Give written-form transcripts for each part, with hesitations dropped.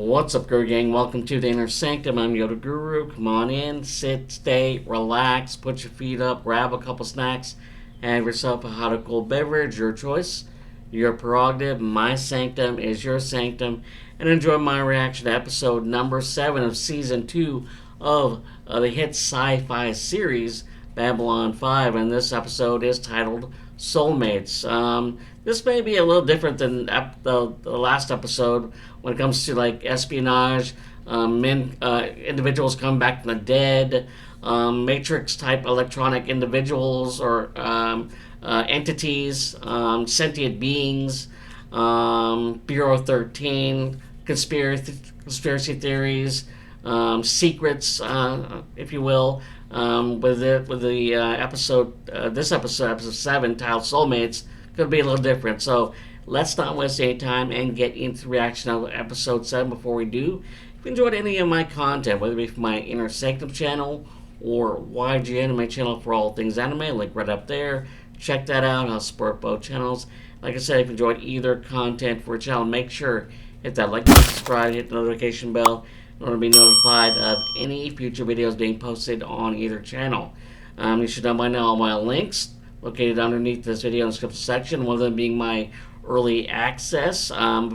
What's up, Guru Gang? Welcome to the Inner Sanctum. I'm Yoda Guru. Come on in, sit, stay, relax, put your feet up, grab a couple snacks, have yourself a hot or cold beverage, your choice, your prerogative. My sanctum is your sanctum, and enjoy my reaction to episode number 7 of season 2 of the hit sci-fi series Babylon 5, and this episode is titled Soulmates. This may be a little different than the last episode when it comes to like espionage, individuals come back from the dead, Matrix type electronic individuals or entities, sentient beings, Bureau 13, conspiracy theories, secrets, if you will. With the episode, this episode 7, titled Soulmates, could be a little different. So let's not waste any time and get into the reaction of episode 7 before we do. If you enjoyed any of my content, whether it be from my Inner Sanctum channel or YG Anime channel for all things anime, link right up there. Check that out. I'll support both channels. Like I said, if you enjoyed either content for a channel, make sure hit that like button, subscribe, hit the notification bell in order to be notified of any future videos being posted on either channel. You should know by now all my links located underneath this video in the description section, one of them being my early access my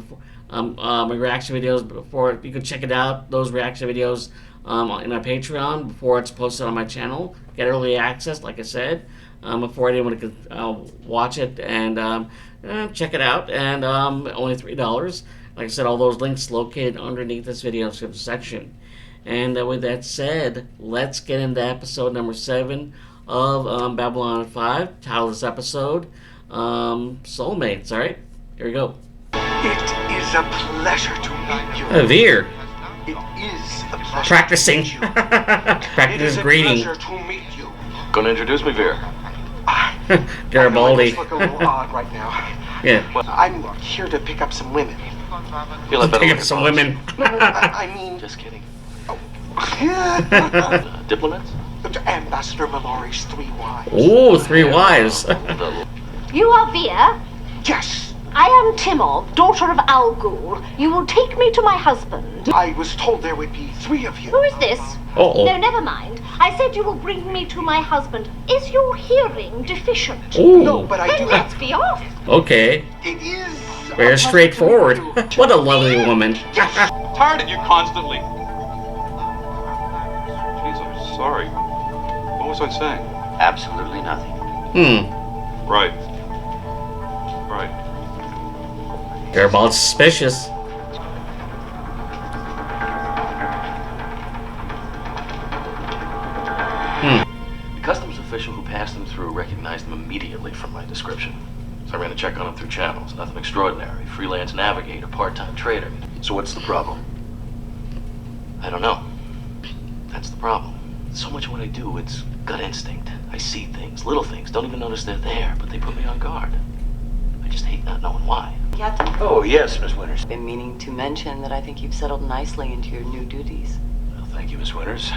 reaction videos before you can check it out, those reaction videos in my Patreon before it's posted on my channel. Get early access, like I said, before anyone could watch it and check it out, and only $3. Like I said, all those links located underneath this video in the description section. And with that said, let's get into episode number 7 of Babylon 5. Title of this episode, Soulmates. Alright, here we go. It is a pleasure to meet you. Veer. It is a pleasure Practicing. to meet you. Practicing his greeting. It is a pleasure to meet you. Gonna introduce me, Veer. Garibaldi. I look a little odd right now. Yeah. I'm here to pick up some women. You'll have better Pick look up at some those. women. No, I mean... Just kidding. Oh. Diplomats? Ambassador Mallory's 3 wives. Ooh, 3 wives. You are Veer? Yes. I am Timor, daughter of Al Ghul. You will take me to my husband. I was told there would be 3 of you. Who is this? Uh-oh. No, never mind. I said you will bring me to my husband. Is your hearing deficient? Ooh. No, but I Then do let's have... be off. Okay. It is... a Very pleasure straightforward. to meet you. What a lovely woman. Tired of you constantly. Jeez, I'm sorry. What was I saying? Absolutely nothing. Right. Right. Garibaldi's suspicious. The customs official who passed them through recognized them immediately from my description. So I ran a check on them through channels. Nothing extraordinary. Freelance navigator, part-time trader. So what's the problem? I don't know. That's the problem. So much of what I do, it's gut instinct. I see things, little things, don't even notice they're there, but they put me on guard. I just hate not knowing why. Captain, Oh, yes, Miss Winters. been meaning to mention that I think you've settled nicely into your new duties. Well, thank you, Miss Winters.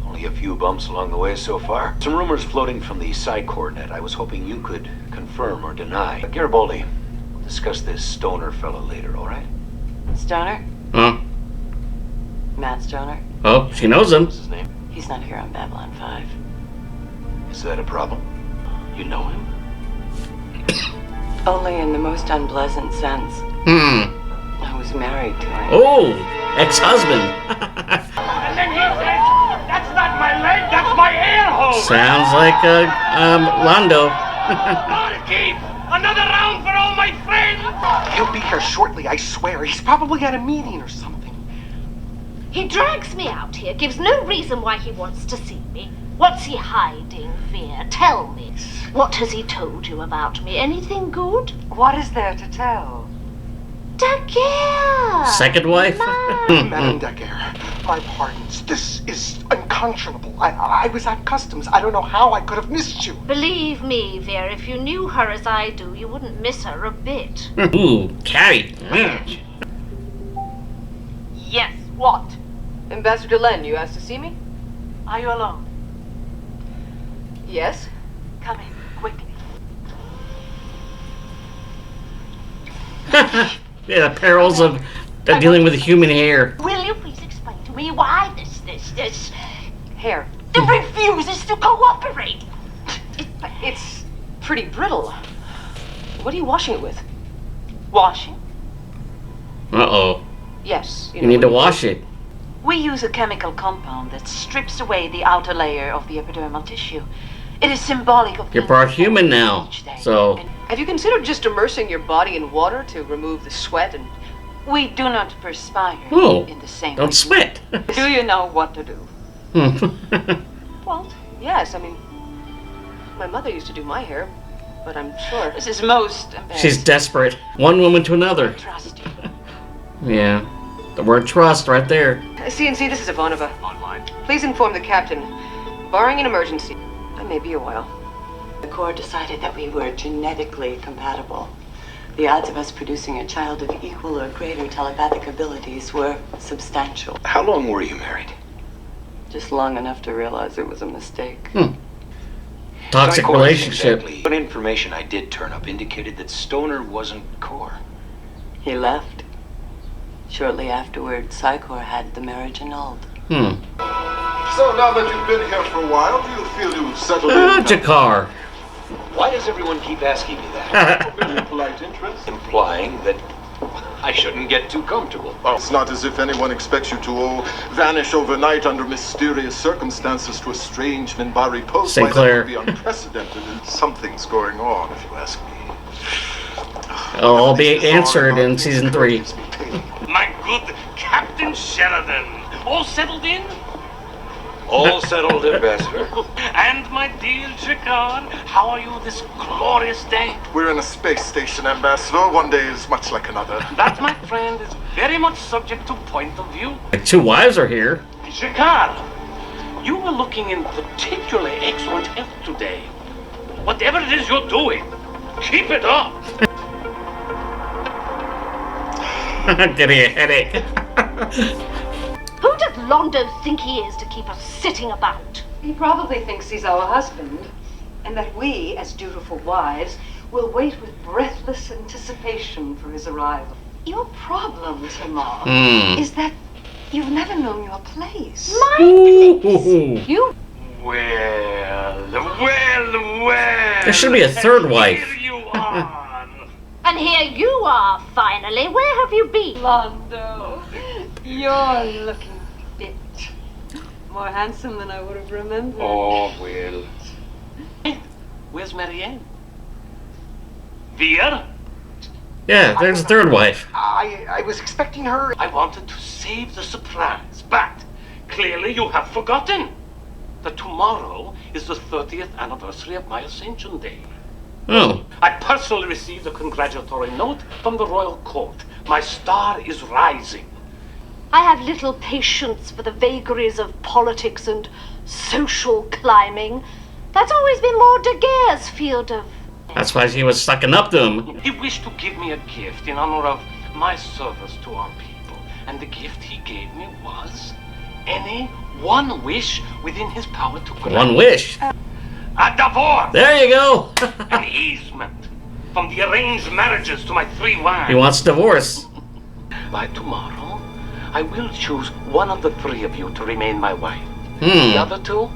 Only a few bumps along the way so far. Some rumors floating from the Psi-Coordinate. I was hoping you could confirm or deny. Garibaldi, we'll discuss this Stoner fellow later, all right? Stoner? Huh? Matt Stoner? Oh, she knows him. What's his name? He's not here on Babylon 5. Is that a problem? You know him? Only in the most unpleasant sense. I was married to him. Oh, ex-husband. And then he says, that's not my leg, that's my air hole! Sounds like Londo. Barkeep! Another round for all my friends! He'll be here shortly, I swear. He's probably at a meeting or something. He drags me out here, gives no reason why he wants to see me. What's he hiding, Veer? Tell me. What has he told you about me? Anything good? What is there to tell? Daguerre! Second wife? Madame Daguerre, my pardons. This is unconscionable. I was at customs. I don't know how I could have missed you. Believe me, Veer, if you knew her as I do, you wouldn't miss her a bit. Ooh, catty. Yes, what? Ambassador Len, you asked to see me? Are you alone? Yes? Come in, quickly. Yeah, the perils of dealing with human hair. Will you please explain to me why this Hair. that refuses to cooperate? It's pretty brittle. What are you washing it with? Washing? Uh-oh. Yes. You need to wash it. We use a chemical compound that strips away the outer layer of the epidermal tissue. It is symbolic of You're part human now, each day. so... Have you considered just immersing your body in water to remove the sweat and... We do not perspire Oh, in the same don't way. sweat. Do you know what to do? Well, yes, I mean... My mother used to do my hair, but I'm sure... This is most embarrassing. She's desperate. One woman to another. Trust you. Yeah. The word trust right there. CNC, this is Ivanova. Online. Please inform the captain. Barring an emergency, I may be a while. The Corps decided that we were genetically compatible. The odds of us producing a child of equal or greater telepathic abilities were substantial. How long were you married? Just long enough to realize it was a mistake. Toxic Psychor relationship. Exactly. What information I did turn up indicated that Stoner wasn't core. He left. Shortly afterward, Psychor had the marriage annulled. So now that you've been here for a while, do you feel you've settled in? Jakar. Why does everyone keep asking me that? Very polite interest. Implying that I shouldn't get too comfortable. Oh, it's not as if anyone expects you to vanish overnight under mysterious circumstances to a strange Minbari post. Sinclair. Why, that would be unprecedented, and something's going on, if you ask me. It'll all be answered in season 3. My good Captain Sheridan. All settled in? All settled, Ambassador. And my dear Jakar, how are you this glorious day? We're in a space station, Ambassador. One day is much like another. That, my friend, is very much subject to point of view. Like 2 wives are here. Jakar, you are looking in particularly excellent health today. Whatever it is you're doing, keep it up. Getting a headache. Who does Londo think he is to keep us sitting about? He probably thinks he's our husband, and that we, as dutiful wives, will wait with breathless anticipation for his arrival. Your problem, Tamar, is that you've never known your place. My place? You... Well. There should be a third wife. Here you are. And here you are, finally. Where have you been? Londo, you're looking fit. More handsome than I would have remembered. Oh, well. Where's Marianne? Veer? Yeah, there's a third wife. I was expecting her. I wanted to save the surprise, but clearly you have forgotten that tomorrow is the 30th anniversary of my Ascension Day. Oh. I personally received a congratulatory note from the royal court. My star is rising. I have little patience for the vagaries of politics and social climbing. That's always been more Daguerre's field of... That's why she was sucking up to him. He wished to give me a gift in honor of my service to our people. And the gift he gave me was any one wish within his power to grant. One wish. A divorce! There you go. An easement from the arranged marriages to my 3 wives. He wants divorce. By tomorrow, I will choose one of the 3 of you to remain my wife. The other 2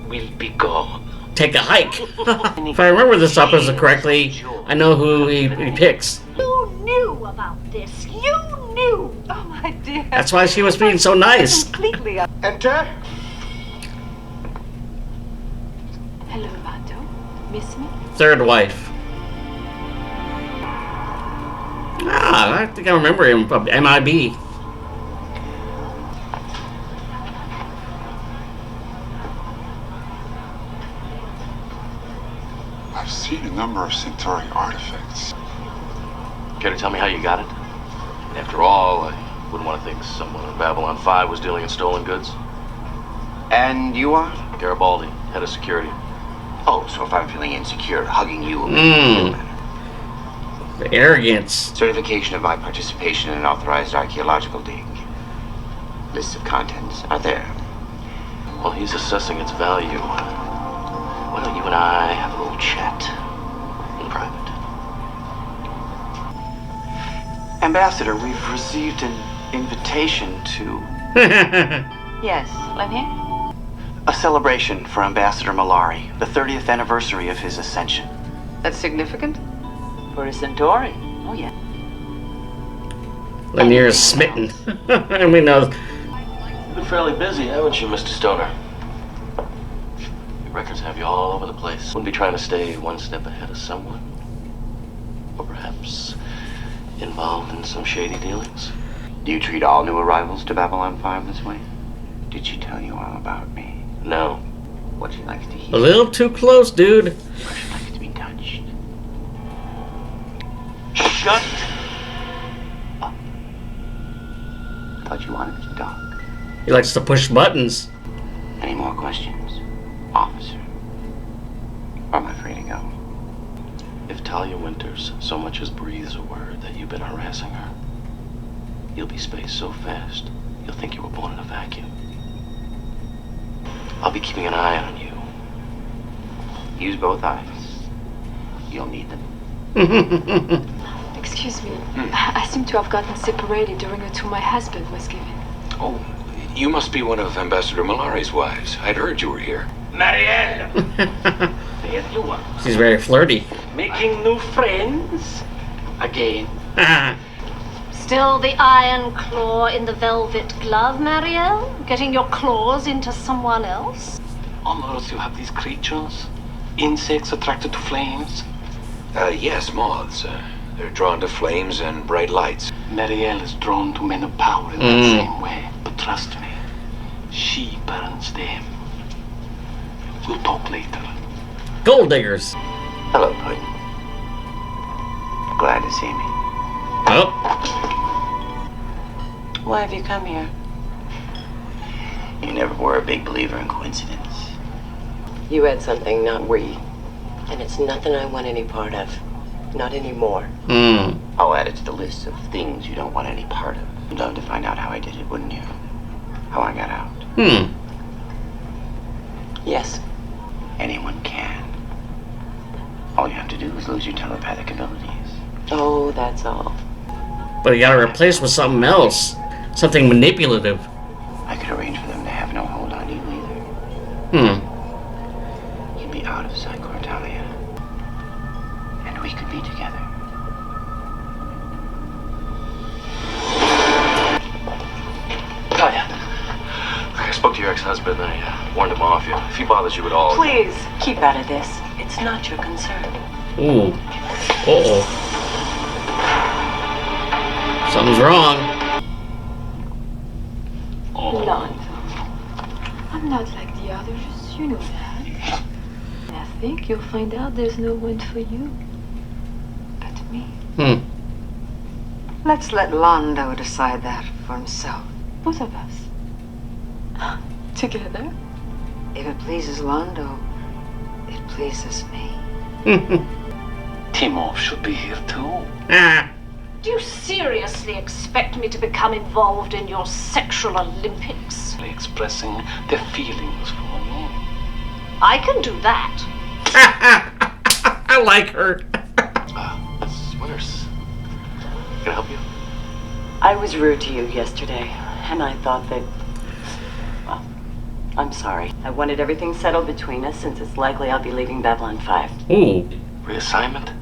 will be gone. Take a hike. If I remember this episode correctly, I know who he picks. You knew about this. You knew. Oh, my dear. That's why she was being so nice. Completely up. Enter. Hello, Londo. Miss me? Third wife. I think I remember him from MIB. I've seen a number of Centauri artifacts. Care to tell me how you got it? After all, I wouldn't want to think someone in Babylon 5 was dealing in stolen goods. And you are? Garibaldi, head of security. Oh, so if I'm feeling insecure, hugging you will The arrogance. Certification of my participation in an authorized archaeological dig. Lists of contents are there. Well, he's assessing its value. Why don't you and I have a little chat in private? Ambassador, we've received an invitation to Yes, let me hear. a celebration for Ambassador Malari, the 30th anniversary of his ascension. That's significant? For a Centauri. Oh, yeah. Lanier is smitten. And we know. You've been fairly busy, haven't you, Mr. Stoner? Your records have you all over the place. Wouldn't be trying to stay one step ahead of someone? Or perhaps involved in some shady dealings? Do you treat all new arrivals to Babylon 5 this way? Did she tell you all about me? No. What she likes to hear? A little too close, dude. Or she likes to be touched? Shut up. I thought you wanted to talk. He likes to push buttons. Any more questions, officer? Or am I free to go? If Talia Winters so much as breathes a word that you've been harassing her, you'll be spaced so fast, you'll think you were born in a vacuum. I'll be keeping an eye on you. Use both eyes. You'll need them. Excuse me. I seem to have gotten separated during a tour my husband was giving. Oh, you must be one of Ambassador Malari's wives. I'd heard you were here. Marielle! There you are. She's very flirty. Making new friends? Again. Still the iron claw in the velvet glove, Marielle? Getting your claws into someone else? On Earth you have these creatures? Insects attracted to flames? Yes, moths. They're drawn to flames and bright lights. Marielle is drawn to men of power in that same way. But trust me, she burns them. We'll talk later. Gold diggers. Hello, Puddin'. Glad to see me. Oh. Why have you come here? You never were a big believer in coincidence. You had something, not we. And it's nothing I want any part of. Not anymore. I'll add it to the list of things you don't want any part of. You'd love to find out how I did it, wouldn't you? How I got out. Yes. Anyone can. All you have to do is lose your telepathic abilities. Oh, that's all. But you gotta replace with something else. Something manipulative. I could arrange for them to have no hold on you either. You'd be out of Psychor, Talia. And we could be together. Talia, I spoke to your ex-husband. I warned him off you. If he bothers you at all... Please, keep out of this. It's not your concern. Ooh. Uh-oh. Something's wrong. Londo. I'm not like the others, you know that. And I think you'll find out there's no one for you. But me. Let's let Londo decide that for himself. Both of us. Together? If it pleases Londo, it pleases me. Timov should be here too. Do you seriously expect me to become involved in your sexual Olympics? Expressing their feelings for you. I can do that. I like her. Miss Winters. Can I help you? I was rude to you yesterday, and I thought that... Well, I'm sorry. I wanted everything settled between us since it's likely I'll be leaving Babylon 5. Ooh. Reassignment?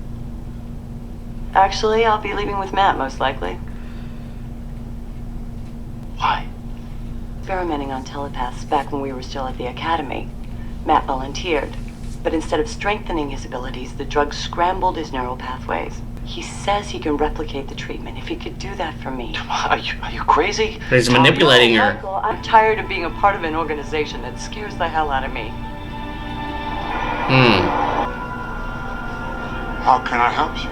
Actually, I'll be leaving with Matt, most likely. Why? Experimenting on telepaths back when we were still at the academy. Matt volunteered, but instead of strengthening his abilities, the drug scrambled his neural pathways. He says he can replicate the treatment. If he could do that for me. Are you crazy? He's manipulating her. Michael, I'm tired of being a part of an organization that scares the hell out of me. How can I help you?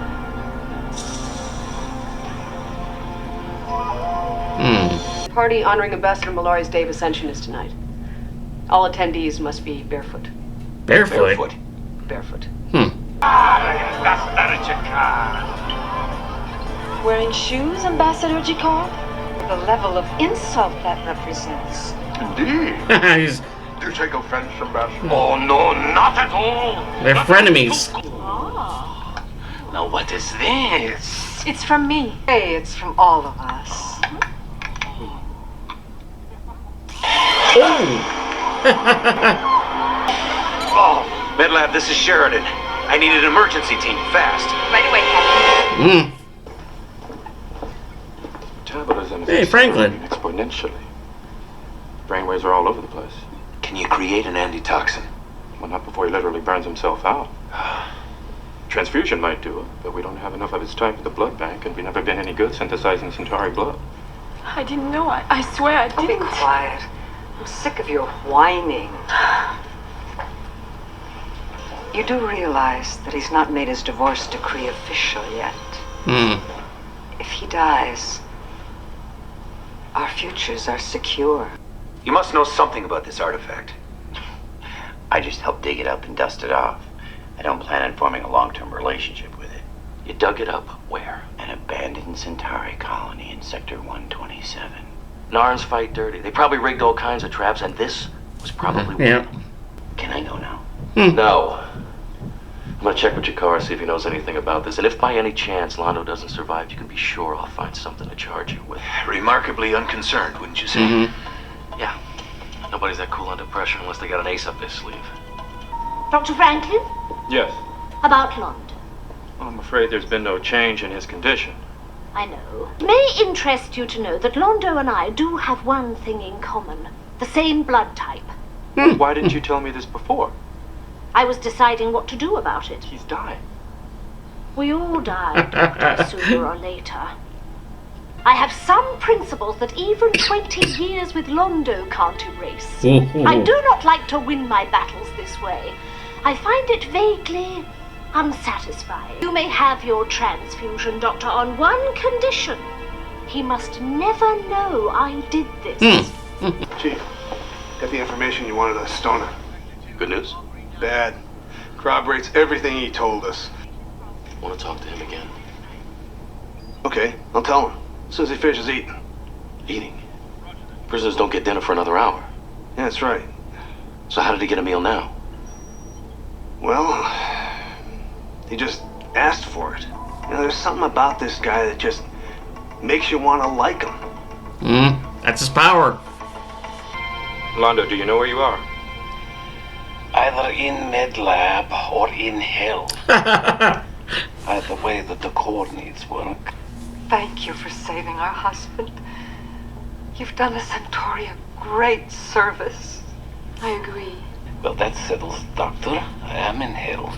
Party honoring Ambassador Malari's Day of Ascension is tonight. All attendees must be barefoot. Barefoot? Barefoot. Wearing shoes, Ambassador Jakar? The level of insult that represents. Indeed. He's... Do you take offense, Ambassador? Oh, no, not at all. They're frenemies. Now what is this? It's from me. Hey, it's from all of us. Oh, MedLab, this is Sheridan. I need an emergency team, fast. Right away, Captain. Metabolism is Hey, Franklin. accelerating exponentially. Brainwaves are all over the place. Can you create an antitoxin? Well, not before he literally burns himself out. Transfusion might do it, but we don't have enough of his type at the blood bank, and we've never been any good synthesizing Centauri blood. I didn't know. I swear I Be didn't. quiet. I'm sick of your whining. You do realize that he's not made his divorce decree official yet. If he dies, our futures are secure. You must know something about this artifact. I just helped dig it up and dust it off. I don't plan on forming a long-term relationship with it. You dug it up where? An abandoned Centauri colony in Sector 127. Narns fight dirty. They probably rigged all kinds of traps, and this was probably one. Yeah. Can I go now? No. I'm gonna check with your car, see if he knows anything about this. And if by any chance Londo doesn't survive, you can be sure I'll find something to charge you with. Remarkably unconcerned, wouldn't you say? Yeah. Nobody's that cool under pressure unless they got an ace up their sleeve. Dr. Franklin, Yes. about Londo. Well, I'm afraid there's been no change in his condition. I know. It may interest you to know that Londo and I do have one thing in common. The same blood type. Why didn't you tell me this before? I was deciding what to do about it. He's dying. We all die, Doctor, sooner or later. I have some principles that even 20 years with Londo can't erase. I do not like to win my battles this way. I find it vaguely unsatisfying. You may have your transfusion, Doctor, on one condition. He must never know I did this. Chief, got the information you wanted on Stoner. Good news? Bad. Corroborates everything he told us. Want to talk to him again? Okay, I'll tell him. As soon as he finishes eating. Eating? Prisoners don't get dinner for another hour. Yeah, that's right. So how did he get a meal now? Well, he just asked for it. You know, there's something about this guy that just makes you want to like him. That's his power. Londo, do you know where you are? Either in MedLab or in hell. Either way that the coordinates work. Thank you for saving our husband. You've done the Centauri a great service. I agree. Well, that settles, Doctor. I am in hell.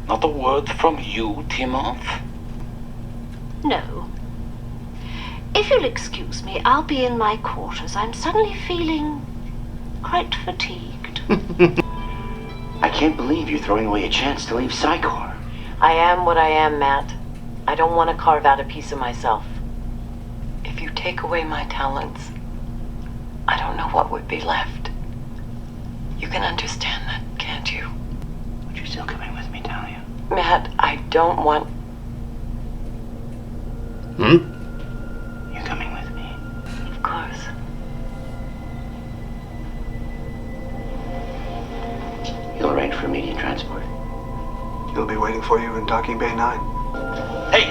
Not a word from you, Timoth? No. If you'll excuse me, I'll be in my quarters. I'm suddenly feeling quite fatigued. I can't believe you're throwing away a chance to leave Psychor. I am what I am, Matt. I don't want to carve out a piece of myself. If you take away my talents, I don't know what would be left. You can understand that, can't you? But you're still coming with me, Talia. Matt, I don't want... You're coming with me. Of course. You'll arrange for immediate transport. He'll be waiting for you in Docking Bay 9. Hey!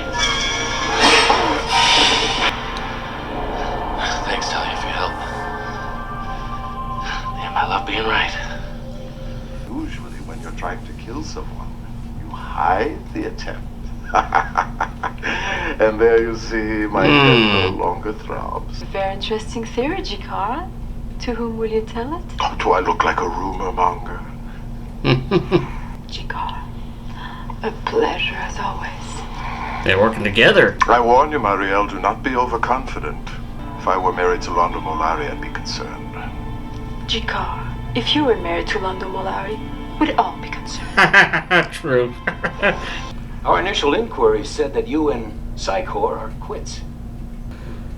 Thanks, Talia, for your help. Damn, I love being right. Usually when you're trying to kill someone, you hide the attempt. And there you see, my head no longer throbs. Very interesting theory, Jikara. To whom will you tell it? Oh, do I look like a rumor monger? Jikara. A pleasure as always. They're working together. I warn you, Marielle, do not be overconfident. If I were married to Londo Molari, I'd be concerned. Jikara, if you were married to Londo Molari, we'd all be concerned. True. Our initial inquiry said that you and Psychor are quits.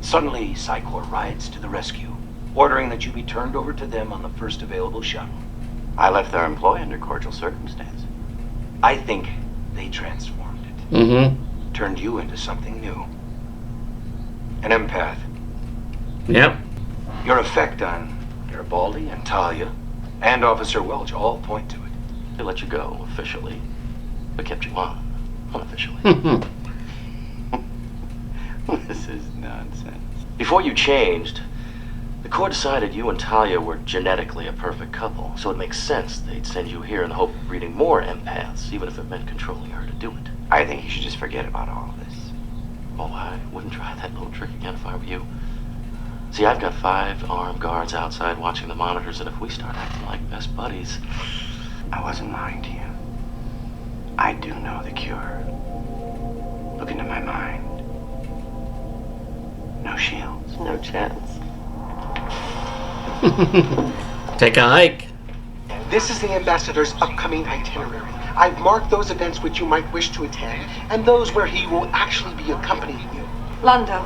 Suddenly, Psychor rides to the rescue, ordering that you be turned over to them on the first available shuttle. I left their employ under cordial circumstance. I think they transformed it. Turned you into something new. An empath. Yep. Your effect on Garibaldi and Talia and Officer Welch all point to it. They let you go, officially. but kept you on, unofficially. This is nonsense. Before you changed, the Corps decided you and Talia were genetically a perfect couple, so it makes sense they'd send you here in the hope of breeding more empaths, even if it meant controlling her to do it. I think you should just forget about all of this. Oh, I wouldn't try that little trick again if I were you. See, I've got 5 armed guards outside watching the monitors, and if we start acting like best buddies... I wasn't lying to you. I do know the cure. Look into my mind. No shields. No chance. Take a hike. This is the ambassador's upcoming itinerary. I've marked those events which you might wish to attend, and those where he will actually be accompanying you. Lando,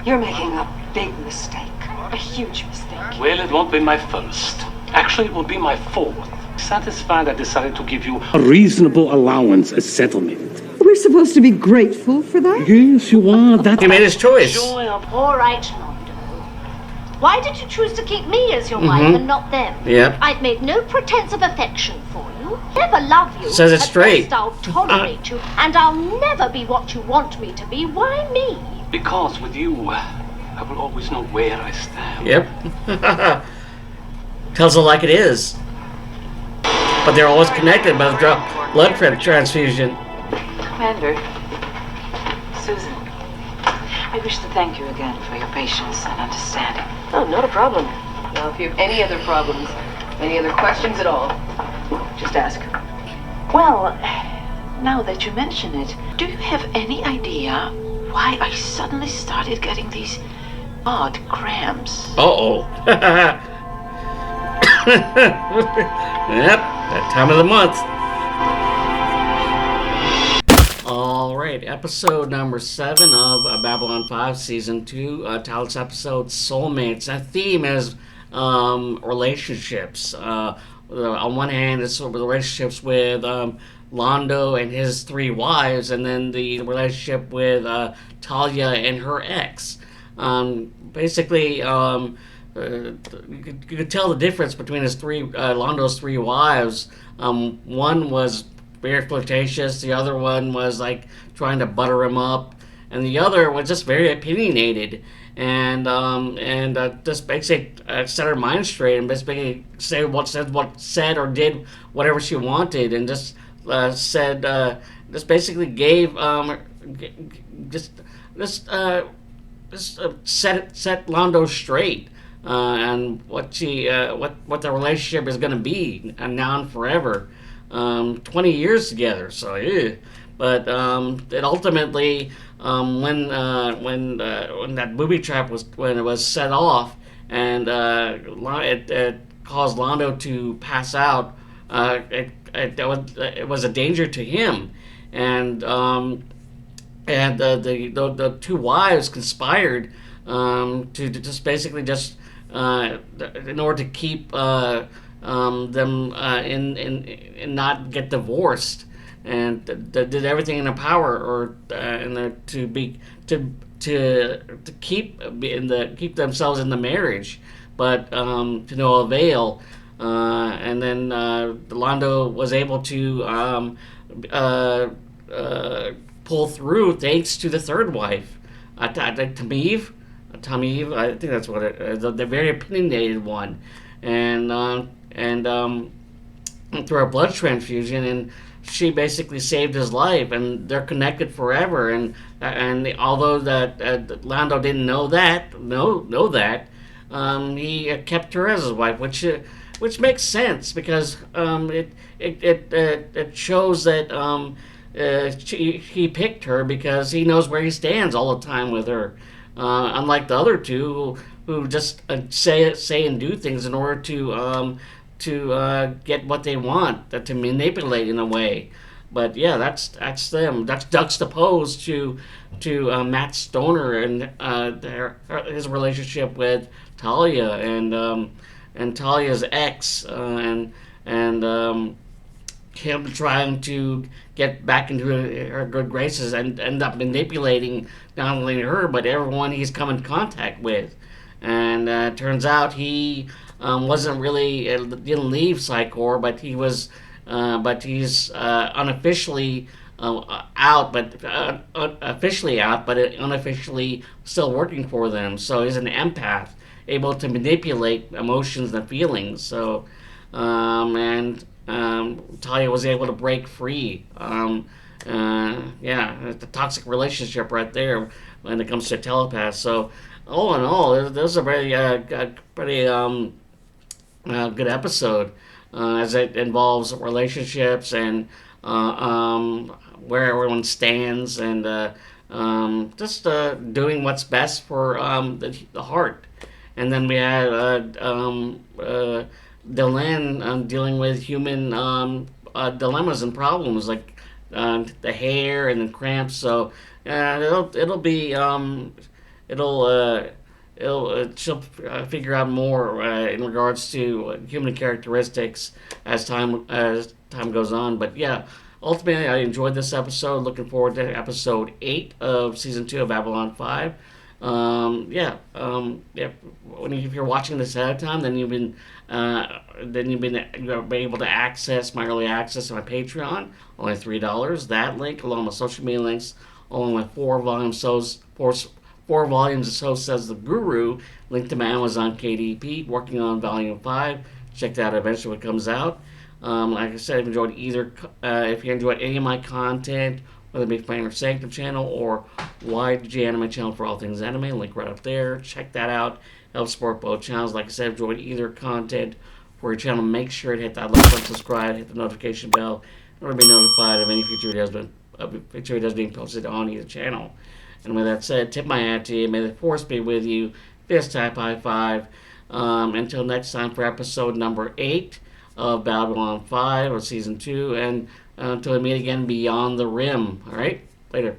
you're making a big mistake. A huge mistake. Well, it won't be my first. Actually, it will be my 4th. Satisfied, I decided to give you a reasonable allowance as settlement. We're supposed to be grateful for that? Yes, you are. That He made his choice. All right, Londo. Why did you choose to keep me as your wife and not them? Yep. I've made no pretense of affection for you. Never love you. Says it At straight. best I'll tolerate you, and I'll never be what you want me to be. Why me? Because with you, I will always know where I stand. Yep. Tells it like it is. But they're always connected by the blood transfusion. Commander, Susan, I wish to thank you again for your patience and understanding. Oh, not a problem. Now, if you have any other problems, any other questions at all, just ask. Well, now that you mention it, do you have any idea why I suddenly started getting these odd cramps? Uh-oh. Yep, that time of the month. Alright, episode number 7 of Babylon 5 Season 2, title's episode Soulmates. That theme is relationships. On one hand, it's sort of relationships with Londo and his 3 wives, and then the relationship with Talia and her ex. Basically, you could tell the difference between Londo's 3 wives. One was very flirtatious, the other one was like trying to butter him up, and the other was just very opinionated and just basically set her mind straight and basically said or did whatever she wanted, and just basically gave set Londo straight. And what the relationship is going to be now and forever. 20 years together, so yeah. But it ultimately, when that booby trap was set off, and it caused Londo to pass out, it was a danger to him, and the 2 wives conspired to just basically just in order to keep them in not get divorced, and did everything in their power to keep themselves in the marriage, but to no avail. And then Londo was able to pull through thanks to the 3rd wife, Tameve. I think that's what it is. The very opinionated one, and through a blood transfusion, and she basically saved his life, and they're connected forever. And although that Londo didn't know that, he kept her as his wife, which makes sense because it shows that he picked her because he knows where he stands all the time with her. Unlike the other 2 who just say and do things in order to get what they want, to manipulate in a way. But yeah, that's them. That's juxtaposed to Matt Stoner and his relationship with Talia and Talia's ex, and him trying to get back into her good graces and end up manipulating not only her but everyone he's come in contact with. And turns out he wasn't really didn't leave Psychor, but he was but he's unofficially out, but officially out, but unofficially still working for them. So he's an empath, able to manipulate emotions and feelings. So, and Talia was able to break free. Yeah, it's a toxic relationship right there when it comes to telepaths. So, all in all, this is a very, pretty good episode as it involves relationships and where everyone stands and just doing what's best for the heart. And then we had Delenn dealing with human dilemmas and problems like the hair and the cramps. So it'll be it'll she'll figure out more in regards to human characteristics as time goes on. But yeah, ultimately I enjoyed this episode. Looking forward to episode 8 of season 2 of Babylon 5. Yeah. If you're watching this ahead of time, then you've been able to access my early access on my Patreon, only $3. That link, along with social media links, along with 4 volumes. Four volumes of So Says the Guru, linked to my Amazon KDP, working on volume 5. Check that out eventually when it comes out. Like I said, if you enjoyed any of my content, whether it be Flamer Sanctum channel or YG Anime channel for all things anime, link right up there. Check that out. Help support both channels. Like I said, if you enjoyed either content for your channel, make sure to hit that like button, subscribe, hit the notification bell in order to be notified of any future videos being posted on either channel. And with that said, tip my hat to you. May the force be with you. Fist type high five. Until next time for episode number 8 of Babylon 5 or season 2. And until we meet again, beyond the rim. All right? Later.